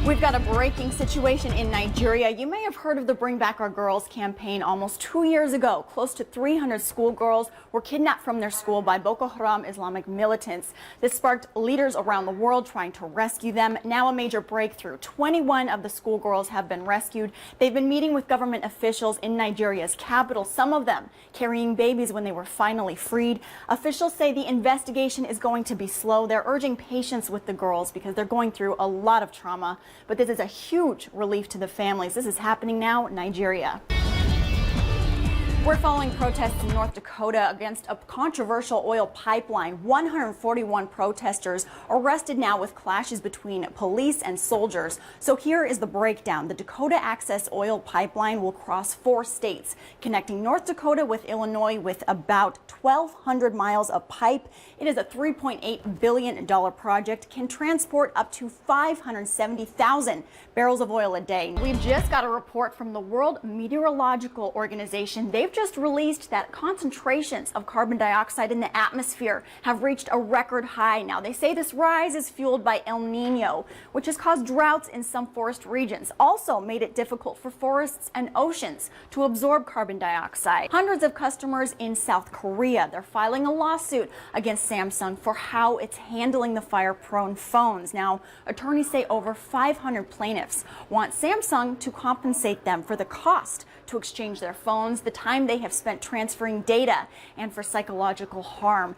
We've got a breaking situation in Nigeria. You may have heard of the Bring Back Our Girls campaign almost 2 years ago. Close to 300 schoolgirls were kidnapped from their school by Boko Haram Islamic militants. This sparked leaders around the world trying to rescue them. Now a major breakthrough. 21 of the schoolgirls have been rescued. They've been meeting with government officials in Nigeria's capital, some of them carrying babies when they were finally freed. Officials say the investigation is going to be slow. They're urging patience with the girls because they're going through a lot of trauma. But this is a huge relief to the families. This is happening now in Nigeria. We're following protests in North Dakota against a controversial oil pipeline. 141 protesters arrested now with clashes between police and soldiers. So here is the breakdown. The Dakota Access Oil Pipeline will cross 4 states, connecting North Dakota with Illinois with about 1,200 miles of pipe. It is a $3.8 billion project, can transport up to 570,000 barrels of oil a day. We've just got a report from the World Meteorological Organization. They've just released that concentrations of carbon dioxide in the atmosphere have reached a record high now. They say this rise is fueled by El Nino, which has caused droughts in some forest regions, also made it difficult for forests and oceans to absorb carbon dioxide. Hundreds of customers in South Korea, they're filing a lawsuit against Samsung for how it's handling the fire-prone phones. Now, attorneys say over 500 plaintiffs want Samsung to compensate them for the cost to exchange their phones, the time they have spent transferring data, and for psychological harm.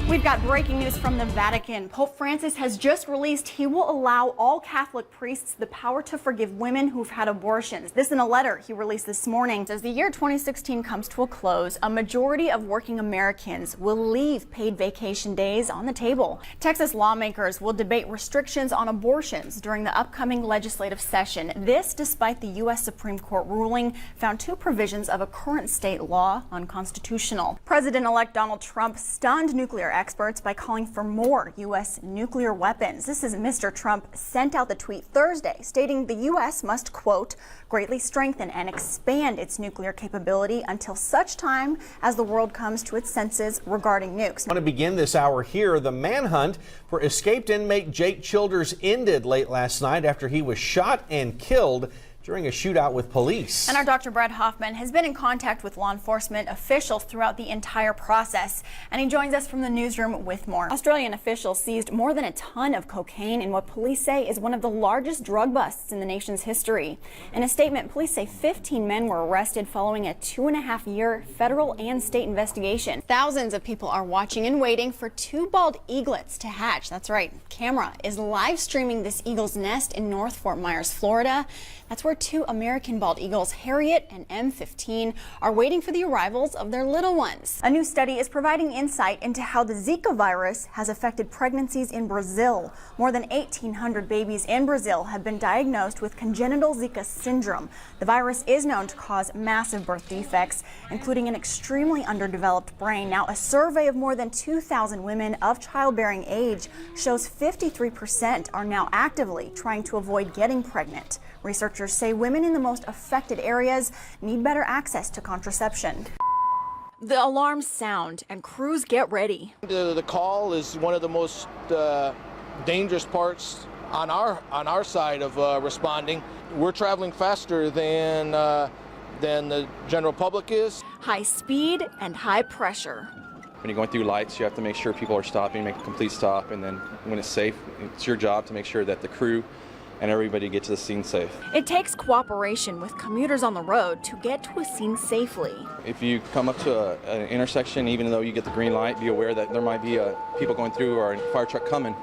We've got breaking news from the Vatican. Pope Francis has just released he will allow all Catholic priests the power to forgive women who've had abortions. This in a letter he released this morning. As the year 2016 comes to a close, a majority of working Americans will leave paid vacation days on the table. Texas lawmakers will debate restrictions on abortions during the upcoming legislative session. This despite the U.S. Supreme Court ruling found 2 provisions of a current state law unconstitutional. President-elect Donald Trump stunned nuclear experts by calling for more U.S. nuclear weapons. This is Mr. Trump sent out the tweet Thursday stating the U.S. must, quote, greatly strengthen and expand its nuclear capability until such time as the world comes to its senses regarding nukes. I want to begin this hour here. The manhunt for escaped inmate Jake Childers ended late last night after he was shot and killed during a shootout with police. And our Dr. Brad Hoffman has been in contact with law enforcement officials throughout the entire process, and he joins us from the newsroom with more. Australian officials seized more than a ton of cocaine in what police say is one of the largest drug busts in the nation's history. In a statement, police say 15 men were arrested following a 2.5-year federal and state investigation. Thousands of people are watching and waiting for 2 bald eaglets to hatch. That's right. Camera is live streaming this eagle's nest in North Fort Myers, Florida. That's where 2 American bald eagles, Harriet and M15, are waiting for the arrivals of their little ones. A new study is providing insight into how the Zika virus has affected pregnancies in Brazil. More than 1,800 babies in Brazil have been diagnosed with congenital Zika syndrome. The virus is known to cause massive birth defects, including an extremely underdeveloped brain. Now, a survey of more than 2,000 women of childbearing age shows 53% are now actively trying to avoid getting pregnant. Researchers say women in the most affected areas need better access to contraception. The alarms sound and crews get ready. The call is one of the most dangerous parts on our side of responding. We're traveling faster than the general public is. High speed and high pressure. When you're going through lights, you have to make sure people are stopping, make a complete stop, and then when it's safe, it's your job to make sure that the crew and everybody get to the scene safe. It takes cooperation with commuters on the road to get to a scene safely. If you come up to an intersection, even though you get the green light, be aware that there might be people going through or a fire truck coming.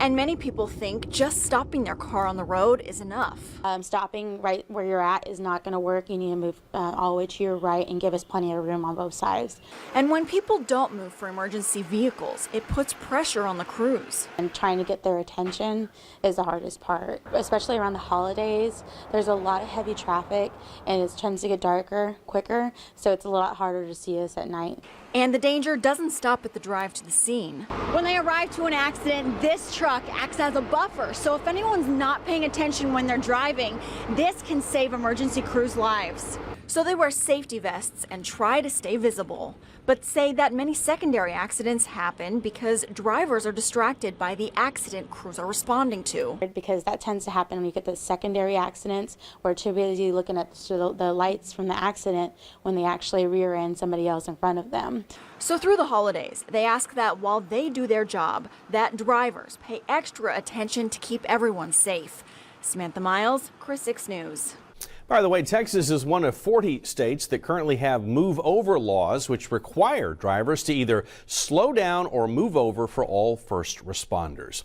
And many people think just stopping their car on the road is enough. Stopping right where you're at is not going to work. You need to move all the way to your right and give us plenty of room on both sides. And when people don't move for emergency vehicles, it puts pressure on the crews. And trying to get their attention is the hardest part. Especially around the holidays, there's a lot of heavy traffic and it tends to get darker quicker, so it's a lot harder to see us at night. And the danger doesn't stop at the drive to the scene. When they arrive to an accident, this truck acts as a buffer, so if anyone's not paying attention when they're driving, this can save emergency crews' lives. So they wear safety vests and try to stay visible, but say that many secondary accidents happen because drivers are distracted by the accident crews are responding to. Because that tends to happen when you get the secondary accidents. We're too busy looking at the lights from the accident when they actually rear end somebody else in front of them. So through the holidays, they ask that while they do their job, that drivers pay extra attention to keep everyone safe. Samantha Miles, Chris 6 News. By the way, Texas is one of 40 states that currently have move-over laws which require drivers to either slow down or move over for all first responders.